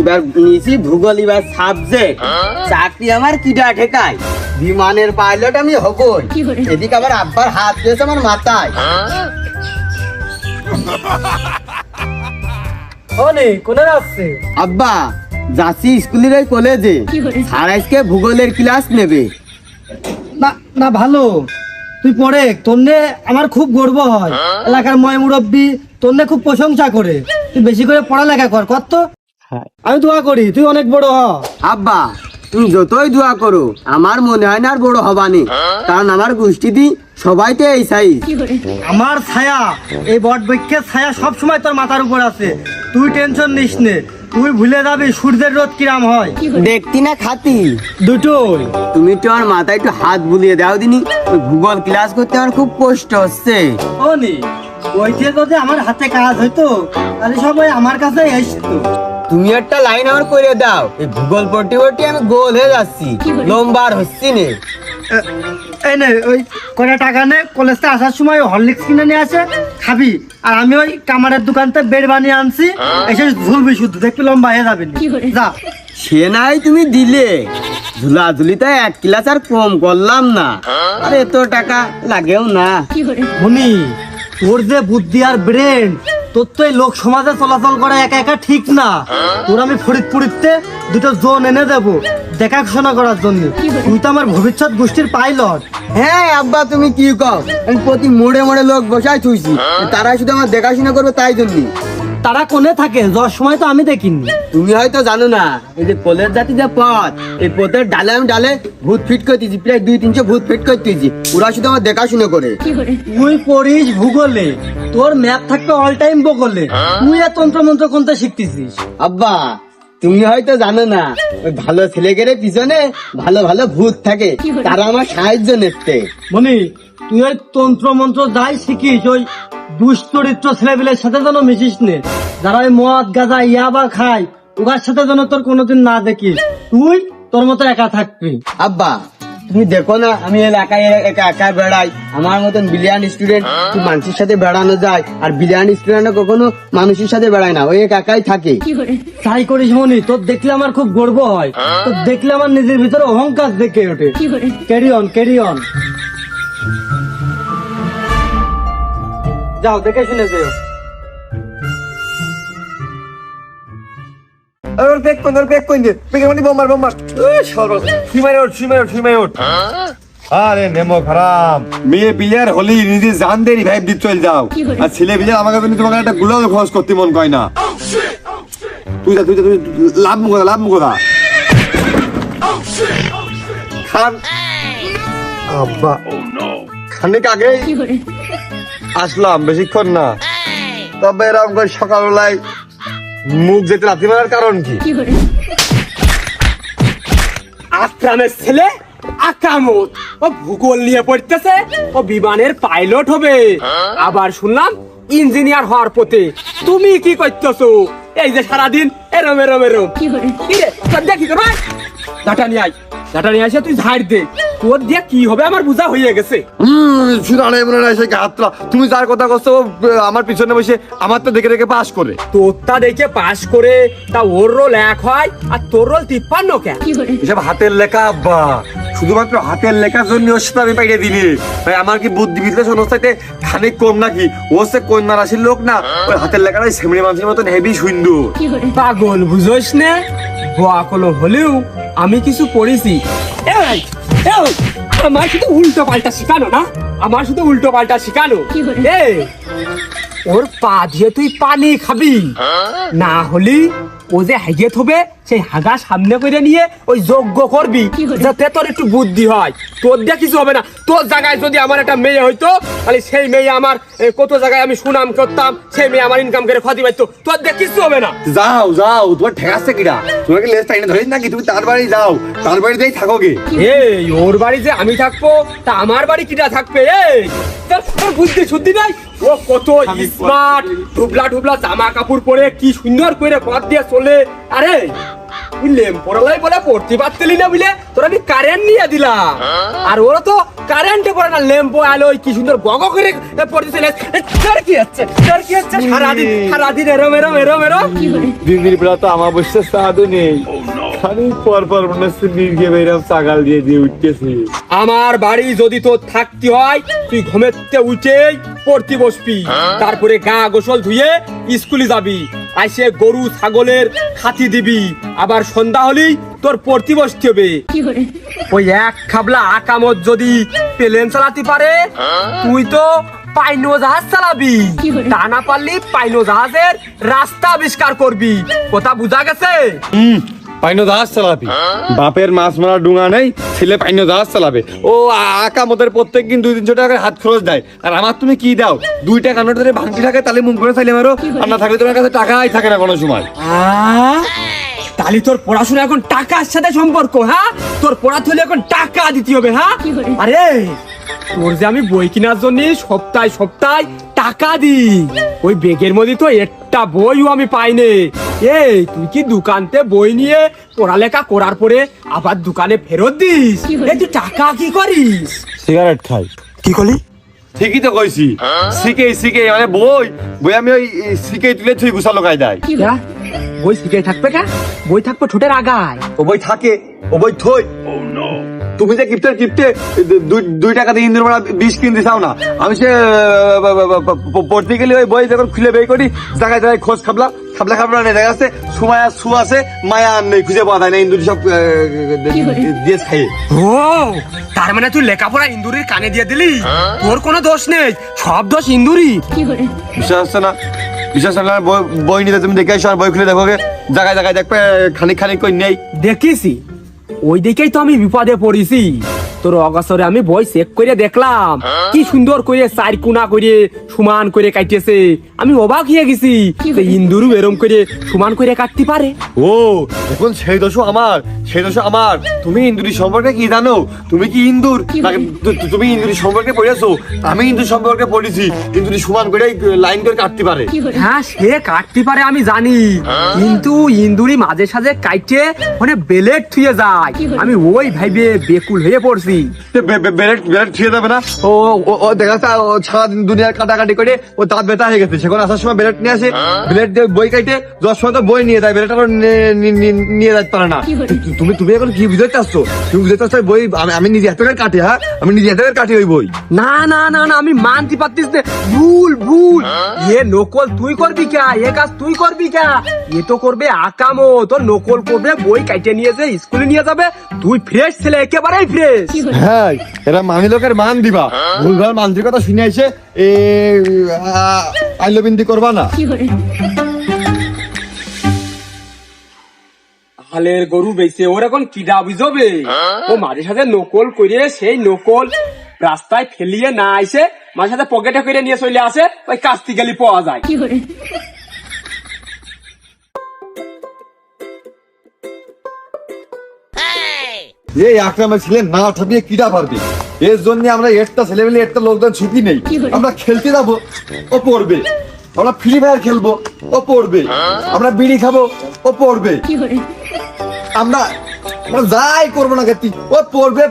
এবার নিয়েছি ভূগোল এবার সাবজেক্ট, চাকরি আমার কিটা ঠেকায়, বিমানের পাইলট আমি হবই। এদিকে আবার আব্বার হাত দিয়েছে আমার মাথায়। কোনে যাচ্ছে? আব্বা যাচ্ছি স্কুলের ওই কলেজে, স্যার আজকে ভূগোলের ক্লাস নেবে। না না, ভালো, তুই পড়ে, তোরনে আমার খুব গর্ব হয়। এলাকার ময় মুরব্বী তোরনে খুব প্রশংসা করে। তুই বেশি করে পড়ালেখা কর তো। আমি দোয়া করি তুই অনেক বড় হ। আব্বা তুমি যতই দোয়া করো আমার মনে হয় না আর বড় হবানি, কারণ আমার গোষ্ঠীতে সবাই তো এই সাইজ। আমার ছায়া, এই বট বৃক্ষের ছায়া সব সময় তোর মাথার উপর আছে। তুই টেনশন নিস নে, তুই ভুলে যাবি সূর্যের রোদ কিরাম হয়। দেখতি না খাতি দুটোই। তুমি তো আমার মাথায় একটু হাত বুলিয়ে দাও দিনি, ওই ভূগোল ক্লাস করতে আমার খুব কষ্ট হচ্ছে। ওইতে যদি আমার হাতে কাজ হইতো তাহলে সবাই আমার কাছে আসতো। তুমি একটা লাইন আমার করে দাও, এই ভূগোল পড়তে পড়তে আমি গোল হয়ে যাচ্ছি, লম্বার হচ্ছি নে। এই নে, ওই কটা টাকা নে, কলেজে আসার সময় হরলিক্স কিনে নিয়ে আসে, খাবি। আর আমি ওই কামারের দোকানতে বেড বানিয়ে আনছি, এসে ঝুলবি, শুধু দেখবি লম্বা হয়ে যাবে। যা। সে নাই তুমি দিলে, ঝুলাঝুলিতে 1 ক্লাস আর কম করলাম না, আর এত টাকা লাগেও না। শুনি, তোর যে বুদ্ধি আর ব্রেন, তোর তো এই লোক সমাজে চলাচল করা একা একা ঠিক না। তোর আমি ফরিদপুরিতে দুটো জোন এনে দেবো দেখাশোনা করার জন্য। তুই তো আমার ভবিষ্যৎ গোষ্ঠীর পাইলট। হ্যাঁ আব্বা তুমি কি কও, আমি প্রতি মোড়ে মোড়ে লোক বসাই থুইছি, তারা শুধু আমার দেখাশোনা করবে তাই জন্য। তারা কোনে থাকে যাওয়ার সময় তো আমি দেখিনি। তুমি হয়তো জানো না, এই যে পোলের জাতি যে পথ, এই পথের ডালে আমি ডালে ভূত ফিট করে দিয়েছি, প্রায় 2-300 ভূত ফিট করে দিয়েছি, ওরা শুধু আমার দেখাশোনা করে। তুই পড়িস ভূগোলে, তোর ম্যাপ থাকবে অল টাইম বগলে, তুই আর তন্ত্র মন্ত্র কোনটা শিখতেছিস? আব্বা তুমি হয়তো জানো না, ওই ভালো ছেলেগেরে পিছনে ভালো ভালো ভূত থাকে, তারা আমার সাহায্য নিচ্ছে। মনি, তুই ওই তন্ত্র মন্ত্র যাই শিখিস, ওই দুশ্চরিত্র ছেলেপিলের সাথে যেন মিশিস নে, যারা ওই মদ গাঁজা ইয়াবা খায়, ওদের সাথে যেন তোর কোনোদিন না দেখিস। তুই তোর মতো একা থাকবি। আব্বা তুমি দেখো না, আমি এলাকায় একা একা বেড়াই, আমার মতন বিলিয়ন স্টুডেন্ট মানুষের সাথে বেড়ানো যায়, আর বিলিয়ন স্টুডেন্ট কখনো মানুষের সাথে বেড়ায় না, ওই একাই থাকে। তাই করিস মনি, তোর দেখলে আমার খুব গর্ব হয়, তোর দেখলে আমার নিজের ভিতরে অহংকার দেখে ওঠে। Carry on, carry on. যাও, দেখে শুনে যেও। আরে নেমো খারাপ, মেয়ে প্লেয়ার হলি নিজে জান দিয়ে রিভাইভ দিতে চল যাও, আর ছেলে প্লেয়ার আমাকে তুমি তোমাকে একটা গুলাও খরচ করতে মন কয় না। তুই যা, তুই যা, তুই লাভ মুখা, লাভ মুখা খান। আব্বা খানিক আগে আসলাম, বেশিক্ষণ না, তবে এরকম করে সকালবেলায় মুখ যেতে রাতি মারার কারণ কি? আক্রামের ছেলে আক্রামত, ও ভূগোল নিয়ে পড়তেছে, ও বিমানের পাইলট হবে, আবার শুনলাম ইঞ্জিনিয়ার হওয়ার পথে। তুমি কি করতেছো এই যে সারাদিন এরম এরম এরম? কি রে দেখি তো ভাই, ডাটা নিয়ে আয়, ডাটা নিয়ে আসে তুই ঝাড় দে, তোর দিয়ে কি হবে আমার বোঝা হয়ে গেছে। তুমি যার কথা করছো আমার পিছনে বসে আমার তো দেখে দেখে পাস করে, তোরটা দেখে পাস করে, তা ওর রোল 1 হয় আর তোর রোল 53 কেন? এসব হাতের লেখা আব্বা, শুধুমাত্র হাতের লেখার জন্য ওর সাথে আমি পাইয়ে দিলি। ভাই আমার কি বুদ্ধি বিশ্লেষণ হচ্ছে খানিক কম নাকি? ও হচ্ছে কন্যা রাশির লোক না, ওই হাতের লেখাটাই সেমনি মানুষের মতন হেভি সুন্দর। পাগল বুঝোস না, বকল হলেও আমি কিছু পড়েছি। আমার শুধু উল্টো পাল্টা শিখানো না, আমার শুধু উল্টো পাল্টা শিখানো। ওর পা দিয়ে তুই পানি খাবি না, হলি ও যে হাগে থবে সেই হাগা সামনে করে নিয়ে ওই যজ্ঞ করবি, যাতে তোর একটু বুদ্ধি হয়। তোর দিয়ে কিছু হবে না, তোর জায়গায় যদি আমার একটা মেয়ে হইতো, তাহলে সেই মেয়ে আমার কত জায়গায় আমি সুনাম করতাম, সেই মেয়ে আমার ইনকাম করে ক্ষতি পাইতো, তোর দিয়ে কিছু হবে না। যাও যাও, তোমার ঠেকাচ্ছে কিনা? তোমাকে লেজ টাইনে ধরিস নাকি? তুমি তার বাড়ি যাও, তার বাড়িতেই থাকো গে। এই ওর বাড়ি যে আমি থাকবো, তা আমার বাড়ি কিটা থাকবে? এই তোর বুদ্ধি শুদ্ধি নাই? ও কত স্মার্ট, ঢুবলা ঢুবলা জামা কাপড় পরে কি সুন্দর করে পথ দিয়ে চলে। আরে বুঝলেন পড়ালাই বলে পড়তে পারতেলি না বুঝলে, তোর আমি কারেন্ট নিয়ে দিলাম, আর ওরা তো কারেন্টে পড়ে না ল্যাম্পো আলো কি সুন্দর গগ করে পড়তেছিল সারাদিন এরম দিদির বেলা তো আমার বসে সাধু নেই খালি পর পর মনে হচ্ছে নির্গে বেরাম ছাগাল দিয়ে দিয়ে উঠতেছি। আমার বাড়ি যদি তোর থাকতে হয় তুই ঘুমেতে উঠেই পড়তে বসবি, তারপরে গা গোসল ধুয়ে স্কুলে যাবি, আইসে গরু ছাগলের খাতি দিবি, আবার সন্ধ্যা হলেই তোর পড়তে বসতে হবে। ওই এক খাবলা আকামত যদি প্লেন চালাতে পারে তুই তো পাইনো জাহাজ চালাবি, তা না পারলি পাইনো জাহাজের রাস্তা আবিষ্কার করবি। কথা বুঝা গেছে? পাইনো জাহাজ চালাবি, বাপের মাছ মারা ডুঙা নেই, ছেলে পাইনো জাহাজ চালাবে। ও আকা মোদের প্রত্যেক দিন 200-300 টাকা হাত খরচ দেয়, আর আমার তুমি কি দাও? 2 টাকা নোট ধরে ভাঙতি থাকে, তাহলে মুখ করে চাইলে মারো, আর না থাকলে তোমার কাছে টাকাই থাকে না কোনো সময়। তাহলে তোর পড়াশোনা এখন টাকার সাথে সম্পর্ক? হ্যাঁ, তোর পড়াতে হলে এখন টাকা দিতে হবে। হ্যাঁ, আরে তোর যে আমি বই কেনার জন্য সপ্তাহে সপ্তাহে টাকা দিই, ওই বেগের মধ্যে তো একটা বইও আমি পাইনি। এই তুই কি দোকানতে বই নিয়ে পড়ালেখা করার পরে আবার দোকানে ফেরত দিস? এই তুই টাকা কি করিস? সিগারেট খাই। কি করলি? ঠিকই তো কইছি, শিখে মানে বই বই আমি ওই শিখে তুলে তুই গুছা লোকাই দেয়। বই শিখে থাকবে কা? বই থাকবে ঠোঁটের আগায়। ও বই থাকে, ও বই থই। তুমি যে কিপ্টে 2 টাকা দিয়ে ইন্দুর মারা 20 কিনতে চাও না, আমি সে পড়তে গেলে ওই বই যখন খুলে বের করি জায়গায় জায়গায় খোঁজ খাবলা নেই, দেখা যাচ্ছে সময় আর সু আছে, মায়া আর নেই, খুঁজে পাওয়া যায় না, ইন্দুর সব দিয়ে খাইয়ে। ও তার মানে তুই লেখাপড়া ইন্দুরির কানে দিয়ে দিলি? তোর কোনো দোষ নেই, সব দোষ ইন্দুরি। বিশ্বাস হচ্ছে না? বিশ্বাস না বই নিতে তুমি দেখে আসো, আর বই খুলে দেখো জায়গায় জায়গায় দেখবে খানিক কই নেই। দেখিছি, ওই দিকেই তো আমি বিপদে পড়েছি। তোর অগাছরে আমি বই চেক করে দেখলাম, কি সুন্দর করে 4 কোনা করে সমান করে কাটিয়েছে। আমি অবাক হয়ে গেছি যে ইন্দুরু এরম করে সমান করে কাটতে পারে। ও এখন সেই দোষ আমার। তুমি ইন্দুরি সম্পর্কে কি জানো? তুমি কি ইন্দুর? তুমি ইন্দুরি সম্পর্কে পড়েছো? আমি ইন্দুর সম্পর্কে পড়েছি। ইন্দুরি সমান করে লাইন করে কাটতে পারে। হ্যাঁ, সে কাটতে পারে আমি জানি, কিন্তু ইন্দুরি মাঝে সাঝে কাটে মানে বেলেট থুয়ে যায়। আমি ওই ভাইবে বেকুল হয়ে পড়ছি। বেলেট ছুঁয়ে যাবে না? ও দেখা যাচ্ছে সারাদিন দুনিয়ার কাটাকাটি করে ও দাঁত ব্যথা হয়ে গেছে, সেখানে আসার সময় বেলেট নিয়ে আসে, বেলেট দিয়ে বই কাটে, 10 সময় তো বই নিয়ে যায়, বেলেট আরো নিয়ে যেতে পারে না। তুমি এখন কি বুঝতে চাচ্ছ? তুমি বুঝতে চাচ্ছ বই আমি নিজে এত কাটি? হ্যাঁ, আমি নিজে এত কাটি ওই বই। না, আমি মানতে পারতিস না, ভুল। এ নকল তুই করবি কে? এ কাজ তুই করবি কে? এ তো করবে আকামো, তোর নকল করবে, বই কাটে নিয়েছে, স্কুলে নিয়ে যাবে। তুই ফ্রেশ ছেলে, একেবারেই ফ্রেশ। হ্যাঁ, এরা মানি লোকের মান দিবা, ভুলভাল মানসিকতা শুনে এসে আইলবিন্দি করবা না। হালের গরু বেঁচে ওর এখন কিডা বুঝবে? ও মাঝে সাথে নকল করে সেই নকল রাস্তায় ফেলিয়ে না আইসে মাঝে সাথে পকেটে করে নিয়ে চলে আসে, ওই কাস্তি গেলি পাওয়া যায়। এই আকরামের ছেলে না ঠাপিয়ে কিটা পারবে? এর জন্য আমরা একটা ছেলেমেলে একটা লোকজন ছুটি নেই। আমরা খেলতে যাবো, ও পড়বে। আমরা ফ্রি ফায়ার খেলবো, ও পড়বে। আমরা বিড়ি খাবো, ও পড়বে। আমরা যাই করবো না কেতি, ও পড়বে।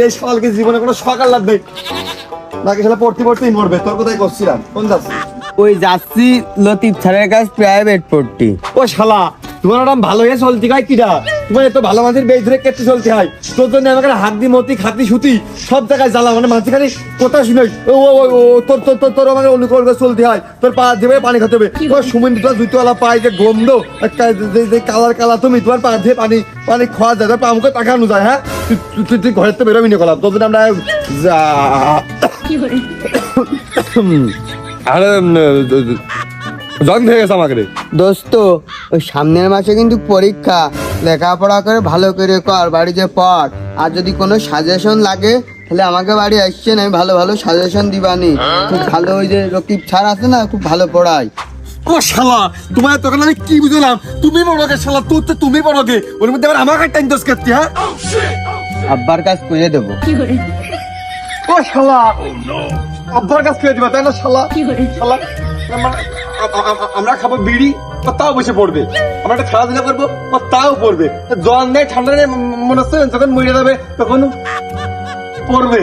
এই সকালকে জীবনে কোনো সকাল লাগবে নাকি? সেটা পড়তেই মরবে। তোর কোথায় করছিলাম? কোন যাচ্ছি? ওই যাচ্ছি লতিফ স্যারের কাছে প্রাইভেট পড়তে। ও শালা, তোমার নাম ভালো হয়ে চলতে হয় কিটা? তোমার এত ভালো মানুষের বেশ ধরে কেটে চলতে হয়। তোর জন্য আমাকে হাত দি মতি খাতি সুতি সব জায়গায় জ্বালা, মানে মাঝখানে কথা শুনে তোর আমাকে অনুকূল করে চলতে হয়। তোর পা ধেবে পানি খেতে হবে। তোর সুমিন তোর জুতোওয়ালা পায়ে যে গন্ধ, কালার তুমি তোমার পা ধেয়ে পানি খাওয়া যায়, তোর পা মুখে তাকানো যায়। হ্যাঁ, তুই ঘরের তো বেরোবি না করলাম। তোর জন্য আমরা আরে জয়েন হয়ে গেছে আমাকে। দোস্ত, ওই সামনের মাসে কিন্তু পরীক্ষা, লেখাপড়া করে ভালো করে কর, বাড়িতে পড়। আর যদি কোনো সাজেশন লাগে তাহলে আমাকে বাড়ি আসছেন, আমি ভালো ভালো সাজেশন দিবানি। খুব ভালো, ওই যে রকিব স্যার আছে না, খুব ভালো পড়ায়। ও শালা, তোমার তখন আমি কি বুঝলাম? তুমি বড়কে শালা, তোর তো তুমি বড়কে, ওর মধ্যে আবার আমার টাইম দোষ করতে। হ্যাঁ, আব্বার কাজ করে দেবো। ও শালা, আব্বার কাজ করে দিবা তাই না? শালা আমরা খাবো বিড়ি, ও তাও বসে পড়বে। আমরা একটা খেলাধুলা করবো, ও তাও পড়বে। জ্বর নেই ঠান্ডা নেই, মনে হচ্ছে যখন মরে যাবে তখন পড়বে।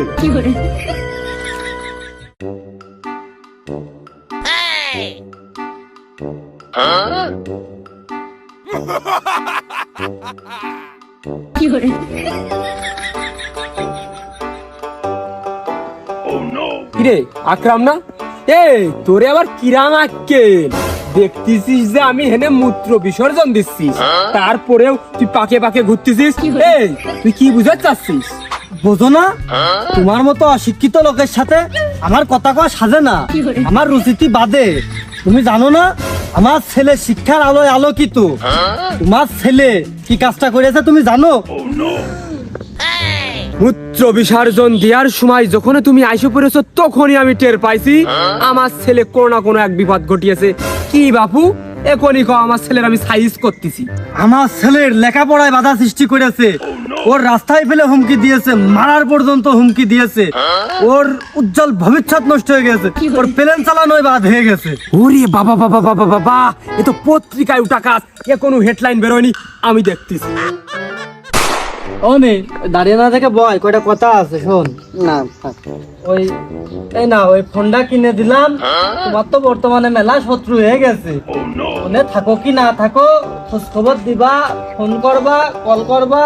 কিরে আকরাম না, এই তোরে আবার কিরাম আক্কেল, দেখতেছিস যে আমি হেনে মূত্র বিসর্জন দিচ্ছিস, তারপরেও তুই পাকে পাকে ঘুরতেছিস। এই তুই কি বুঝাতে চাচ্ছিস? বোঝো না, তোমার মতো অশিক্ষিত লোকের সাথে আমার কথা কওয়া সাজে না, আমার রুচিটি বাদে। তুমি জানো না আমার ছেলে শিক্ষার আলোয় আলোকিত। তোমার ছেলে কি কাজটা করেছে তুমি জানো? মূত্র বিসর্জন দেওয়ার সময় যখন তুমি আইসে পড়েছো তখনই আমি টের পাইছি আমার ছেলে কোনো না কোনো এক বিপদ ঘটিয়েছে। কি বাপু, এখনই কও আমার ছেলের আমি সাইজ করতেছি। আমার ছেলের লেখাপড়ায় বাধা সৃষ্টি করেছে, ওর রাস্তায় ফেলে হুমকি দিয়েছে, মারার পর্যন্ত হুমকি দিয়েছে, ওর উজ্জ্বল ভবিষ্যৎ নষ্ট হয়ে গেছে, ওর প্লেন চালানোই বাদ হয়ে গেছে। ওরে বাবা বাবা বাবা বাবা, এ তো পত্রিকায় উঠা কাজ, এ কোনো হেডলাইন বেরোয়নি, আমি দেখতেছি। ও নে দাঁড়িয়ে না থেকে বয়, কয়টা কথা আছে শোন। না থাক। ওই এই না ওই ফোনটা কিনে দিলাম, তোমার তো বর্তমানে মেলা শত্রু হয়ে গেছে। ফোনে থাকো কি না থাকো খোঁজ খবর দিবা, ফোন করবা, কল করবা,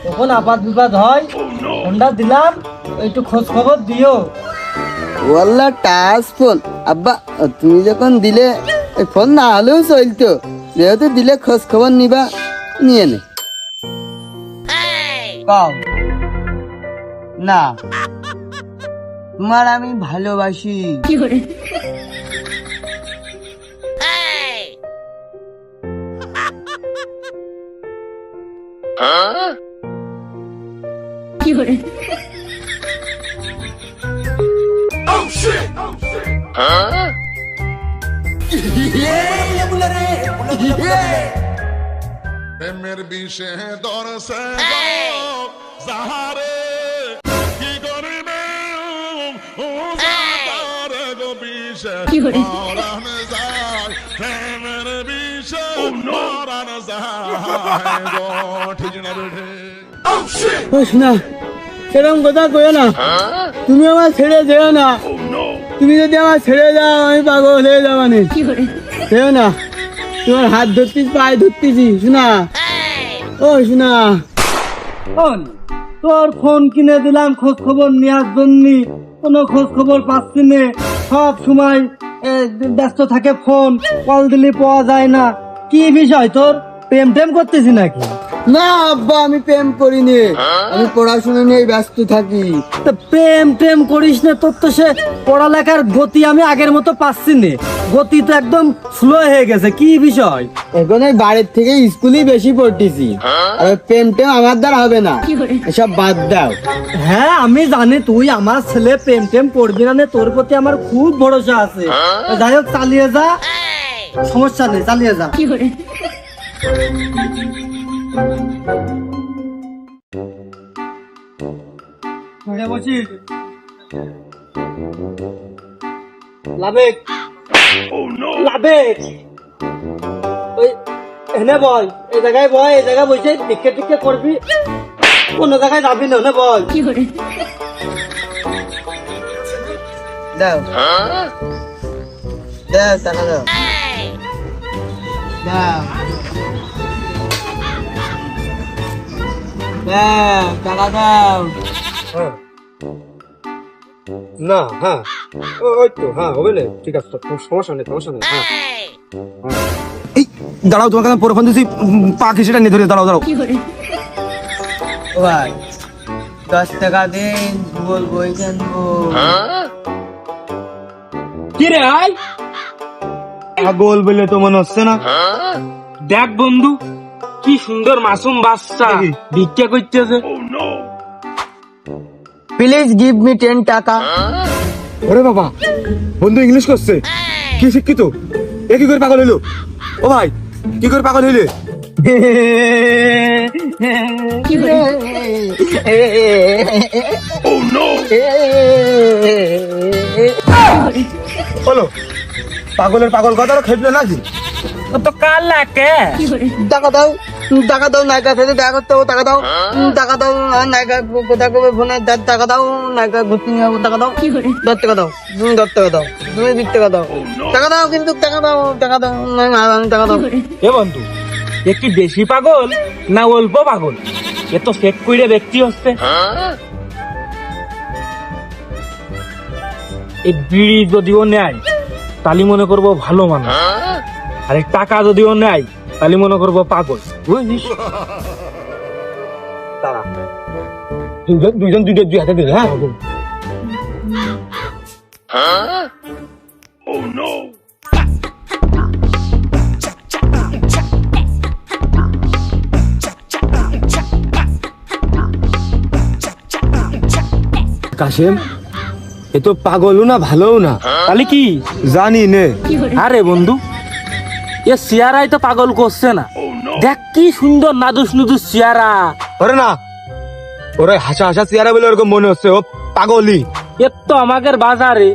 যখন আপাত বিপাদ হয়। ফোনটা দিলাম, একটু খোঁজ খবর দিও। ওয়াল্লা টাচ ফোন আব্বা, তুমি যখন দিলে এই ফোন না হলেও চলতো, যেহেতু দিলে খোঁজ খবর নিবা, নিয়ে নে। কও না, তোমার আমি ভালোবাসি। প্রেমের বিষে দরসে সাহারে কি করিবে ও সাহারে গো বিষে মরণ যায়, প্রেমের বিষে মরণ যায় গো, ঠিক না বেঠে? না সেরকম কথা কইও না, তুমি আমার ছেড়ে যেও না। তুমি যদি আমার ছেড়ে যাও আমি পাগল হয়ে যাবো না। যেও না, তোমার হাত ধরতিস, পায়ে ধরতেছি। শোনা ও শোনা, শোন, তোর ফোন কিনে দিলাম খোঁজ খবর নেওয়ার জন্য, কোনো খোঁজ খবর পাচ্ছি না। সব সময় ব্যস্ত থাকে ফোন, কল দিলে পাওয়া যায় না। কি বিষয় তোর? প্রেম টেম করতেছি নাকি? না আব্বা, আমি প্রেম করিনি, আমি পড়াশোনা নিয়ে ব্যস্ত থাকি। তো প্রেম টেম করিস না, তোর তো সে পড়ালেখার গতি আমি আগের মতো পাচ্ছি না, গতি তো একদম স্লো হয়ে গেছে। কি বিষয়? এখন এই বাড়ির থেকে স্কুলেই বেশি পড়তেছি, আর প্রেম টেম আমার দ্বারা হবে না, এসব বাদ দাও। হ্যাঁ আমি জানি তুই আমার ছেলে প্রেম টেম পড়বি না, তোর প্রতি আমার খুব ভরসা আছে। যাই হোক চালিয়ে যা, সমস্যা নেই, চালিয়ে যা। বসিস লাবেক, লাবেক, ওই এনে বল, এই জায়গায় বয়, এই জায়গায় বসে টিকে টিকে করবি, কোনো জায়গায় যাবি না, এনে বল। দাও দাও, টাকা দাও, দাও দাও, টাকা দাও। না হ্যাঁ, ওই তো হ্যাঁ হবে না, ঠিক আছে, সমস্যা নেই, সমস্যা নেই। হ্যাঁ এই দাঁড়াও, তোমাকে আমি পরে ফোন দিচ্ছি, পাখি সেটা নিয়ে ধরে দাঁড়াও দাঁড়াও। ও ভাই 10 টাকা দিন, ভূগোল বই কিনবো। কি রে ভাই, পাগল বলে তো মনে হচ্ছে না। দেখ বন্ধু, কি সুন্দর মাসুম বাচ্চা ভিক্ষা করতেছে। প্লিজ গিভ মি 10 টাকা। ওরে বাবা, বন্ধু ইংলিশ করছে, কি শিক্ষিত, এ কি করে পাগল হইলো? ও ভাই, কি করে পাগল হইলে? বলো, পাগলের পাগল কথা খেপলে নাকি? তো কাল লাগে টাকা দাও, টাকা দাও, নায়িকার সাথে দেখা করতে হবে, টাকা দাও, টাকা দাও, নায়িকা কোথায় করবে ফোনে, টাকা দাও, নায়িকা ঘুরতে নিয়ে যাবো, টাকা দাও, 10 টাকা দাও, 10 টাকা দাও, 20 টাকা দাও, টাকা দাও, কিন্তু টাকা দাও, টাকা দাও, টাকা দাও। এ বন্ধু, এ কি বেশি পাগল না অল্প পাগল? এ তো ফেক কইরে ব্যক্তি হচ্ছে। এই বিড়ি যদিও নেয় তাহলে মনে করবো ভালো মানুষ, আর এই টাকা যদিও নেয় তাহলে মনে করবো পাগল, বুঝলিস? তারা দুইজন দুই হাতে দিলে, হ্যাঁ। কাশেম, এ তো পাগলও না ভালোও না, তাহলে কি? জানি নে। আরে বন্ধু, এ চেয়ারাই তো পাগল করছে না। দেখ কি সুন্দর নাদুস নুদুস চেয়ারা। ওরে না, ওরে হাসা হাসা চেহারা বলে ওরকম মনে হচ্ছে ও পাগলই। এর তো আমাদের বাজারে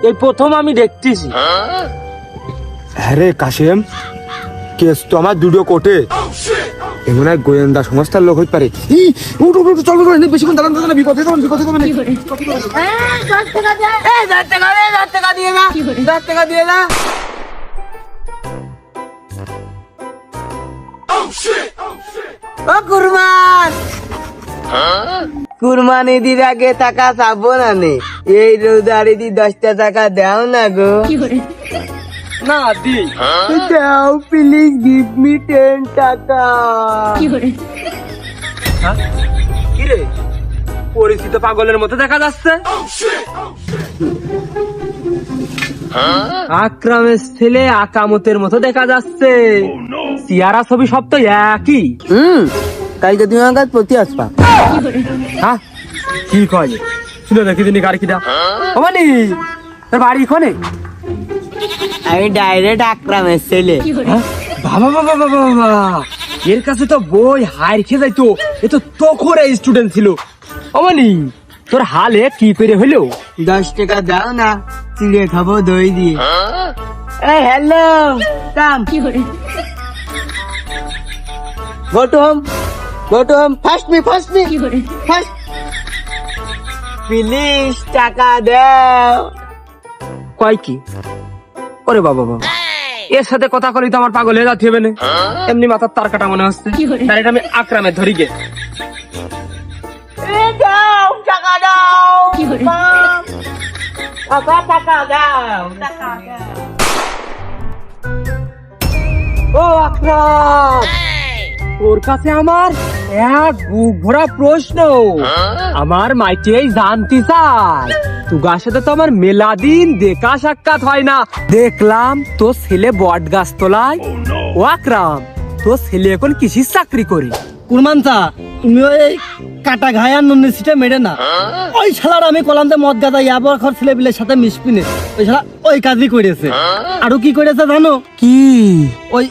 এই প্রথম আমি দেখতেছি। হ্যাঁ রে কাশেম, কেস তো আমার দুটো কোটে, এমন এক গোয়েন্দা সংস্থার লোক হইতে পারে। চল বেশিক্ষণ দাঁড়ান না, বিপদে যাবেন, বিপদে যাবেন। 10 টাকা দিয়ে, 10 টাকা দিয়ে, 10 টাকা দিয়ে না, 10 টাকা দিয়ে না। ও কুরবান, কুরবান ঈদের আগে টাকা চাবো না নে, এই রোজার ঈদি 10টা টাকা দাও না গো। না দি দাও প্লিজ, গিভ মি 10 টাকা। কিরে, পরিচিত পাগলের মতো দেখা যাচ্ছে। আকরামের ছেলে আকামতের মতো দেখা যাচ্ছে। চেহারা ছবি সব তো একই। কালকে তুমি আমার কাছে প্রতি আসবা। হ্যাঁ, কি কয়? শুনে দেখি দিনি গাড়ি কিটা। ও মানে তোর বাড়ি কোনে? আমি ডাইরেক্ট আকরামের ছেলে। হ্যাঁ? বাবা বাবা বাবা বাবা, এর কাছে তো বই হার খেয়ে যাইতো। এ তো তখন স্টুডেন্ট ছিল। ও মানে তোর হালে কি করে হইলো? 10 টাকা দাও না, চিড়ে খাবো দই দিয়ে। এই hello, come go to home, go to home, first me, first please টাকা দাও। কয় কি? ওরে বাবা বাবা, এর সাথে কথা করি তো আমার পাগল হয়ে যাচ্ছে হবে না। এমনি মাথার তার কাটা মনে হচ্ছে। তার এটা আমি আকরামে ধরি গে। এই দাও, টাকা দাও, টাকা টাকা দাও, টাকা দাও। ও আকরাম, তোর কাছে আমার এক বুক ভরা প্রশ্ন। আমার মাইকেই জানতে চাই, তুগার সাথে তো আমার মেলা দিন দেখা সাক্ষাৎ হয় না। দেখলাম তোর ছেলে বট গাছ তোলায়। ও আকরাম, তোর ছেলে এখন কিসির চাকরি করি? কুরমানচা, তুমি ওই কাটা ঘায়ার নুনের সিটে মেরে না। ওই শালার আমি কলাম যে মদ গাদা ইয়াবার ঘর ছেলে বিলের সাথে মিশপিনে, ওই শালা ওই কাজই করেছে। আরো কি করেছে জানো? কি? ওই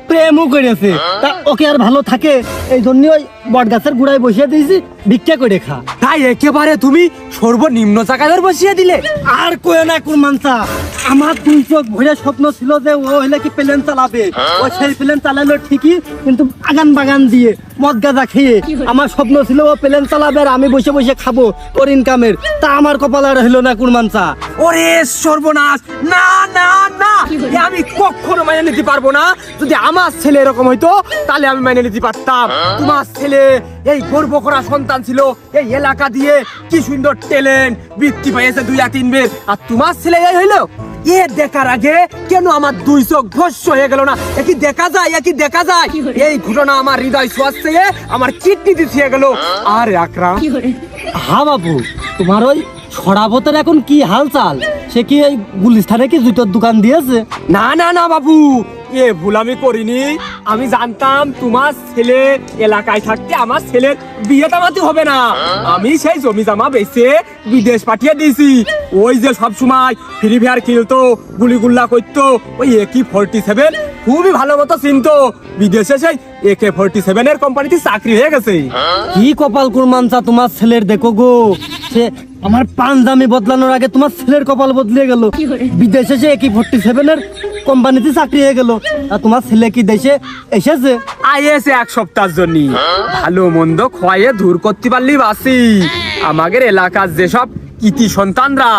প্রেমও করেছে। তা ওকে আর ভালো থাকে এই জন্য ওই বট গাছের গুড়ায় বসিয়ে দিয়েছি, ভিক্ষা করে খা। তাই একেবারে তুমি সর্বনিম্ন জায়গায় বসিয়ে দিলে? আর কয়ে না কুরমানচা, আমার 2 চোখ ভরে স্বপ্ন ছিল যে ও হলে কি প্লেন চালাবে। ও সেই প্লেন চালালো ঠিকই, কিন্তু আগান বাগান দিয়ে মদ গাঁজা খেয়ে। আমার স্বপ্ন ছিল ও প্লেন চালাবে আর আমি বসে বসে খাবো ওর ইনকামের। তা আমার কপাল আর হলো না কুরমানচা। ওরে সর্বনাশ! না না না, এ আমি কখনো মেনে নিতে পারবো না। যদি আমার ছেলে এরকম হইতো তাহলে আমি মেনে নিতে পারতাম। তোমার ছেলে এই গর্ব করা সন্তান ছিল, এই এলাকা দিয়ে কি সুন্দর ট্যালেন্ট বৃত্তি পেয়েছে 2-3 বের, আর তোমার ছেলে এই হইলো। এ দেখার আগে কেন আমার 2 চোখ ভস্য হয়ে গেল না? একই দেখা যায়, একই দেখা যায়। এই ঘটনা আমার হৃদয় ছোঁয়াচ্ছে, আমার কিডনি দিয়ে গেল। আরে আকরাম, হ্যাঁ বাবু, তোমার ওই সরাবতের এখন কি হালচাল? সে কি এই গুলিস্তানে কি জুতোর দোকান দিয়েছে? না না না বাবু, এ ভুল আমি করিনি। আমি জানতাম তোমার ছেলে এলাকায় থাকতে আমার ছেলের বিয়ে তামাতে হবে না। আমি সেই জমি জমা বেচে বিদেশ পাঠিয়ে দিয়েছি। ওই যে সব সময় ফ্রি ফায়ার খেলতো, গুলিগুল্লা করতো, ওই AK-47 খুবই ভালো মতো চিনতো। বিদেশে সেই AK-47 এর কোম্পানিতে চাকরি হয়ে গেছে। কি কপাল কুরমানচা তোমার ছেলের, দেখো গো। সে আমার পাঞ্জামি বদলানোর আগে তোমার ছেলের কপাল বদলে গেল। বিদেশে সে AK-47 এর কোম্পানিতে চাকরি হয়ে গেল। আর তোমার ছেলে কি দেশে এসেছে? আইএসে 1 সপ্তাহের জন্য ভালো মন্দ খয়ে দূর করতে পারলি বাসি। আমাদের এলাকার যেসব ইতি সন্তানরা,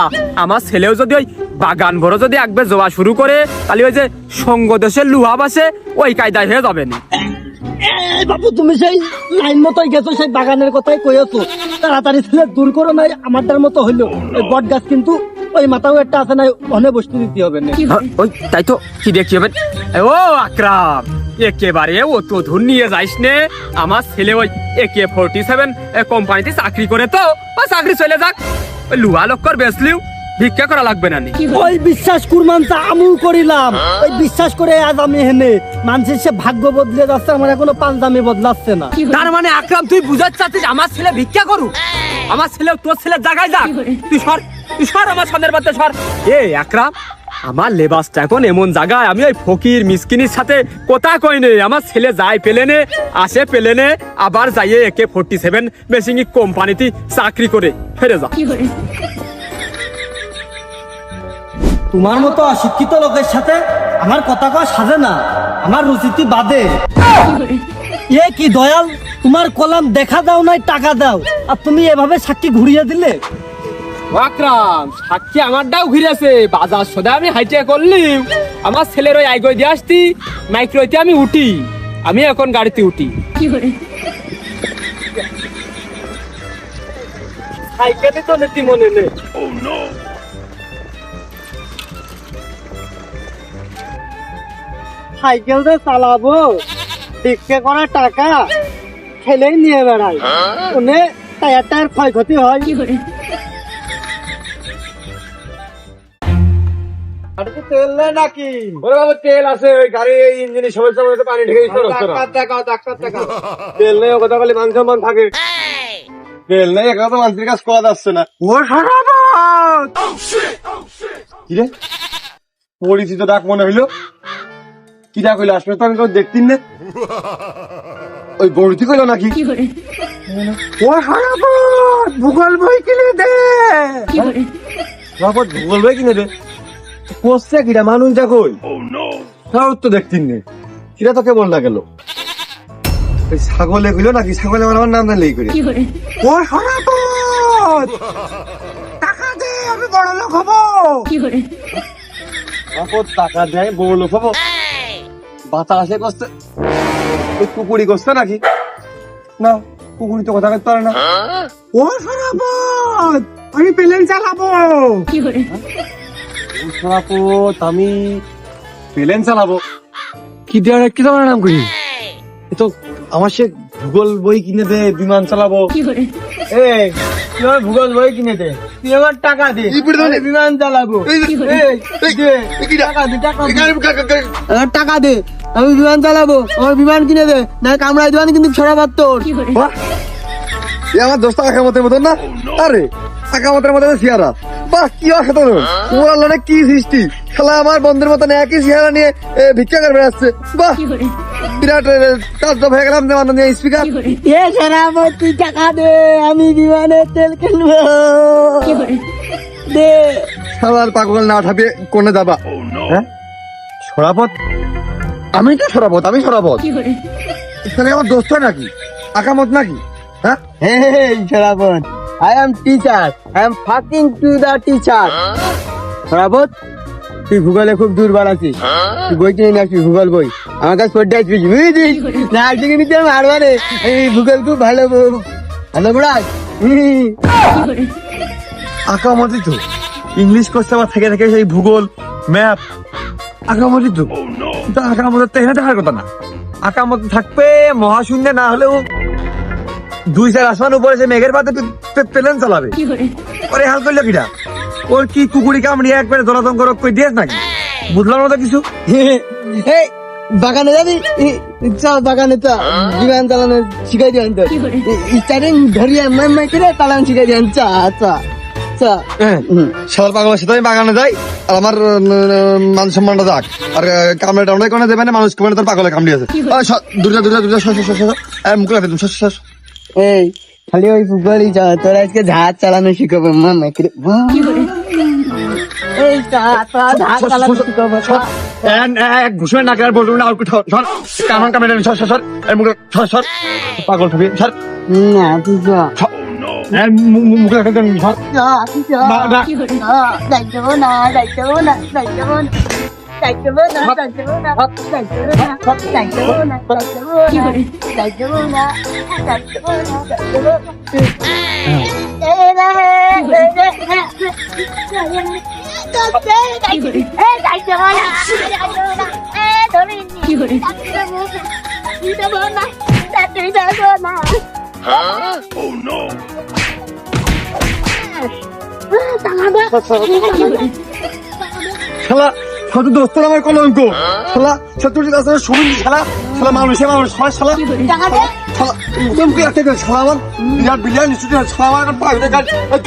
আমার ছেলেও যদি ওই বাগান ভরো যদি একবার জোয়া শুরু করে, তাহলে ওই যে সঙ্গ দেশের লুহা বাসে ওই কায়দায় হয়ে যাবে না। এই বাবু, তুমি সেই লাইন মতোই গেছো, সেই বাগানের কথাই কইছো। তাড়াতাড়ি ছেলে দূর করো, নাই আমারটার মতো হইলো। ওই বট গাছ কিন্তু ওই মাথাও একটা আছে, নাই অনে বসতে দিতে হবে না। ওই তাই তো, কি দেখছি হবে। ও আকরাম, একেবারে ও তো ধুন নিয়ে যাইস নে। আমার ছেলে ওই AK-47 কোম্পানিতে চাকরি করে, তো ওই চাকরি চলে যাক। ওই লুহা লক্কর বেচলিও ভিক্ষা করা লাগবে না নি। ওই বিশ্বাস কুরমান তা আমু করিলাম, ওই বিশ্বাস করে আজ আমি হেনে। মানুষের সে ভাগ্য বদলে যাচ্ছে, আমার এখনো পাঞ্জামি বদলাচ্ছে না। তার মানে আকরাম, তুই বুঝাতে চাচ্ছিস আমার ছেলে ভিক্ষা করুক? আমার ছেলে তোর ছেলে জায়গায় যাক। তুই সর আমার সামনের বাচ্চা সর। এ আকরাম, আমার লেবাসটা এখন এমন জায়গায়, আমি ওই ফকির মিসকিনের সাথে কথা কই নে। আমার ছেলে যায় পেলেনে, আসে পেলেনে, আবার যাইয়ে AK-47 মেশিন কোম্পানিতে চাকরি করে ফিরে যা। তোমার মতো অশিক্ষিত লোকের সাথে আমার কথা কওয়া সাজে না, আমার রুচিতে বাদে। এ কি দয়াল, তোমার কলাম দেখা দাও নাই টাকা দাও, আর তুমি এভাবে সাক্ষী ঘুরিয়ে দিলে। আকরাম, সাক্ষী আমারটাও ঘিরেছে। বাজার সদা আমি হাইটে করলি, আমার ছেলের ওই আইগই দিয়ে আসতি, মাইক্রোতে আমি উঠি। আমি এখন গাড়িতে উঠি। সাইকেলে তো নেতি মনে নেই। সাইকেল যে চালাবো, ভিক্ষে করা টাকা ছেলেই নিয়ে বেড়ায়, ওনে টায়ার ক্ষয়ক্ষতি হয়। তেল নেই নাকি? ওরে বাবা, তেল আছে, ওই গাড়ি ইঞ্জিনের সমস্যা মধ্যে পানি ঢেকে ডাক্তার দেখাও। তেল নেই, ও কথা বলে মান সম্মান থাকে। তেল নেই, একা তো মানুষের কাজ করা যাচ্ছে না। ও সরাবত! কি রে, পরিচিত ডাক মনে হইলো। কি ডাক হইলো? আসলে তো আমি কেউ দেখতিন না। ওই গরুতি কইলো নাকি? ও সরাবত! ভূগোল বই কিনে দে। বাবা, ভূগোল বই কিনে দে। কোসছে কিরা মানুষ দেখোই। তাও তো দেখতিন নে। কিরা তো কেমন লাগলো? ওই ছাগলে কইলো নাকি? ছাগলে আমার নাম না লেই করে। ও সরাবত! টাকা দে, আমি বড় লোক হবো। বাবা, টাকা দেয় বড় লোক হবো? বাতাসে কষ্ট ওই কুকুরি করছে নাকি? না, কুকুরি তো কথা বলতে পারে না। ও সরাবত! আমি প্লেন চালাবো। আমি প্লেন চালাবো? কি দেওয়ার কি তোমার নাম করি? এ তো আমার সে ভূগোল বই কিনে দে, বিমান চালাবো। এই, তুই আমার ভূগোল বই কিনে দে, তুই আমার টাকা দে, আমি বিমান চালাবো। এই, দে, টাকা দে, আমার টাকা দে, আমি বিমান চালাবো। আমার বিমান কিনে দে, না কামড়াই দেওয়ানি কিন্তু সরাবার তোর। বাহ! এ আমার দোস্ত আকামতের মতন না? আরে আকামতের মতন সিয়ারা। বাহ, কি অসাধারণ! ওর আল্লাহরে কি সৃষ্টি! শালা আমার বন্ধুর মতন একই সিয়ারা নিয়ে ভিক্ষা করে বেড়াচ্ছে। বাহ, বিরাট টাচ হয়ে গেলাম নিয়ে স্পিকার। এ সরাবত, তুই টাকা দে, আমি বিমানের তেল কিনবো। দে। শালার পাগল না ঠাপিয়ে কোনে যাবা? হ্যাঁ, সরাবত? আমি তো সরাবত, আমি সরাবত। এখানে আমার দোস্ত নাকি? আকামত নাকি? হ্যাঁ, Hey, Sharabot, I am teacher. I am fucking to the teacher. Sharabot, তুই ভূগোলে খুব দুর্বল আছিস। তুই বই কিনে নিয়ে আসবি, ভূগোল বই। আমার কাছে পড়তে আসবি, বুঝেছিস? না আসবি কিন্তু আমি মারবা রে। এই ভূগোল খুব ভালো ভালো পড়াস। আকামতি তো ইংলিশ করছে আমার থেকে থেকে সেই ভূগোল ম্যাপ। আকামতি তো আকামতের তো এখানে দেখার কথা না। আকামত থাকবে মহাশূন্যে, না হলেও 2-4 আসমান উপরে সে মেঘের পাতে প্লেন চালাবে। ওরে হাল করলো কিটা? ওর কি কুকুরি কামড়িয়ে একবারে দলাদম করে কই দিয়েছ নাকি? বুঝলাম না তো কিছু। এই বাগানে যাবি? চল বাগানে চল, বিমান চালানো শিখাই দিবেন তো। স্টার্টিং ধরিয়ে মাই করে চালানো শিখাই দিবেন। চা চা চা। সবার পাগলের সাথে আমি বাগানে যাই, আর আমার মান সম্মানটা যাক। আর কামড়ে টামড়ে কোনো দেবে না, মানুষ কমে তোর পাগলে কামড়িয়েছে। দূরে মুখ রাখে তুমি। এই খালি ওই ফুটবলই চল, তোর আজকে জাহাজ চালানো শিখাবো। মামা এই টাকা ধার কালা কি করবো ঘুষে না কেন বলবো না কামান কামে সর এই মুখে সর পাগল থাকবি সর না তুই যা মুখে সর তুই যা যাইতেও না যাইতেও না যাইতেও না যাইতেও না যাইতেও না যাইতেও না যাইতেও না যাইতেও না যাইতেও না শালা কত দোস্ত আমার কলঙ্ক শালা শত্রুজিৎ আসলে শুনুন শালা শালা মানুষ শালা শালা মুখে রাখতে দেন শালা আমার বিরাট বিরিয়ানি নিশ্চিত শালা আমার এখন পাইলে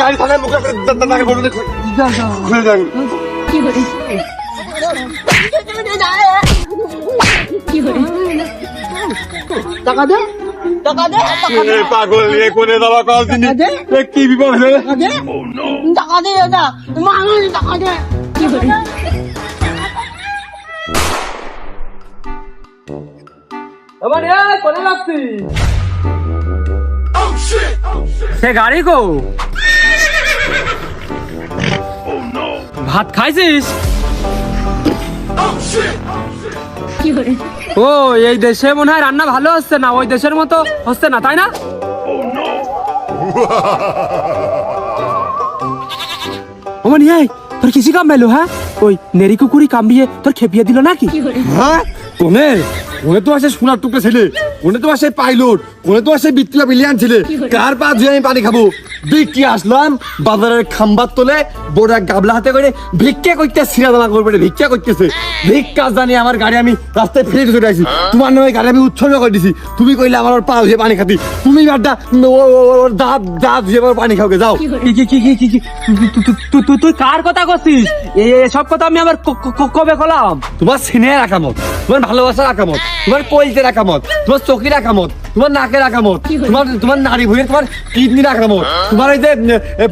গাড়ি থাকা মুখে দাঁড়িয়ে বলতে খুলে যান টাকা দে টাকা দে পাগল নিয়ে কোনে দাবা কল দিন কি বিপদ হয়ে টাকা দে দাদা মানুষ টাকা দে কোনে লাগছি সে গাড়ি কো ভাত খাইছিস ও এই দেশে মনে হয় রান্না ভালো হচ্ছে না, ওই দেশের মতো হচ্ছে না, তাই না? ওমান এই তোর কিছু কাম পেলো? হ্যাঁ, ওই নেরি কুকুরি কামড়িয়ে তোর খেপিয়ে দিল নাকি? হ্যাঁ কোনে কোনে তো আসে সোনার টুকরে ছেলে, কোনে তো আসে পাইলট, কোনে তো আসে বিটলা বিলিয়ান ছেলে, কার পা ধুয়ে আমি পানি খাবো? দেখি আসলাম বাজারের খাম্বার তোলে বড় এক গাবলা হাতে করে ভিক্ষা করতে সিরাদানা করবে, ভিক্ষা করতেছে। ভিক্ষা জানি আমার গাড়ি আমি রাস্তায় ফেলে দিয়ে চলে আসি, তোমার নামে গাড়ি আমি উৎসর্গ করে দিছি, তুমি কইলে আমার ওর পা ধুয়ে পানি খাতি, তুমি বাড্ডা ওর দাঁত দাঁত ধুয়ে পানি খাওকে যাও। তুই কার কথা করছিস? এসব কথা আমি আবার কবে কলাম? তোমার সিনের আকামত, তোমার ভালোবাসার আকামত, তোমার কলজের আকামত, তোমার চোখের আকামত, তোমার নাকের আকামত, তোমার নারী ভুঁড়ে তোমার কিডনির আকামত, তোমার এই যে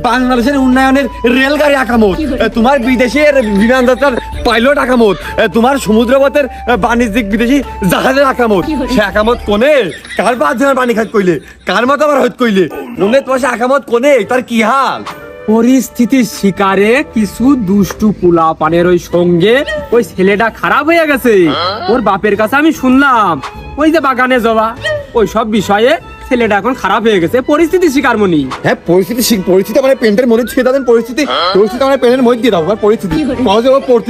বাংলাদেশের উন্নয়নের রেলগাড়ি আকামত, তোমার বিদেশের বিমান যাত্রার পাইলট আকামত, তোমার সমুদ্রপথের বাণিজ্যিক বিদেশি জাহাজের আকামত। সে আকামত কোনে? কার পা ধরে পানি খাত কইলে, কার মতো আবার হইত কইলে, মনে তোমার সে আকামত কোনে? তার কি হাল? পরিস্থিতির শিকারে কিছু দুষ্টু পোলা পানের ওই সঙ্গে ওই ছেলেটা খারাপ হয়ে গেছে। ওর বাপের কাছে আমি শুনলাম ওই যে বাগানে জবা ওই সব বিষয়ে ছেলেটা এখন খারাপ হয়ে গেছে, পরিস্থিতি শিকার মনি। হ্যাঁ পরিস্থিতি মানে পেন্টের মধ্যে ছুঁয়ে দেন, পরিস্থিতি মানে পেনের মধ্যে দিয়ে দাও পরিস্থিতি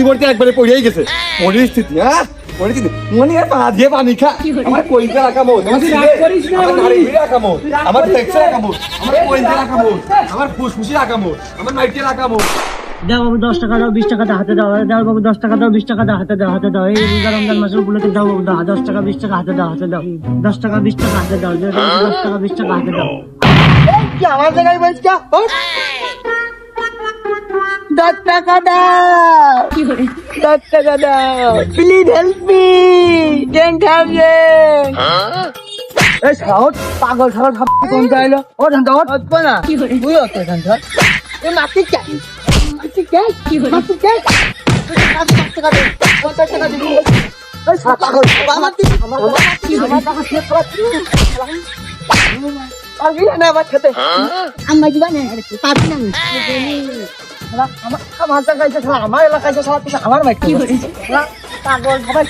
পড়তে একবারে পড়িয়েই গেছে পরিস্থিতি। হ্যাঁ পরিস্থিতি মনে হয় পা দিয়ে পানি খা, আমার কইতে রাখামত, আমার ফ্লেক্সে রাখামত, আমার কইতে রাখামত, আমার ফুসফুসি রাখামত, আমার মাইকে রাখামত। দাও বাবু 10 টাকা দাও, 20 টাকা দাও, হাতে দাও। দাও বাবু 10 টাকা দাও, 20 টাকা দাও, হাতে দাও, হাতে দাও। এই রমজান মাসের উপলক্ষে দাও বাবু, দাও 10 টাকা 20 টাকা হাতে দাও, হাতে দাও। 10 টাকা 20 টাকা হাতে দাও, 10 টাকা 20 টাকা হাতে দাও। কি আমার জায়গায় বলছ? 10 টাকা দাও, 10 টাকা দাও, প্লিজ হেল্প মি 10,000। এই সাউট পাগল সাউট কোন চাইলো? ও ধান্দা ওর হতো না, তুই হতো ধান্দা। তুই মাটি চাই, মাটি চাই, মাটি চাই। 50 টাকা দে, 50 টাকা দিবি। এই পাগল আমার টাকা শেষ কর। আর কি না বাদ খেতে আমরা দিবা না পাবি না। আমার জায়গায় ছাড়া আমার এলাকায় ছাড়া তুই আমার বাইক পাগল সবাই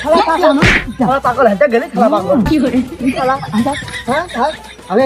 খেলা পাগল হেঁটে গেলে খেলা পাগল কি করে খেলা। হ্যাঁ আমি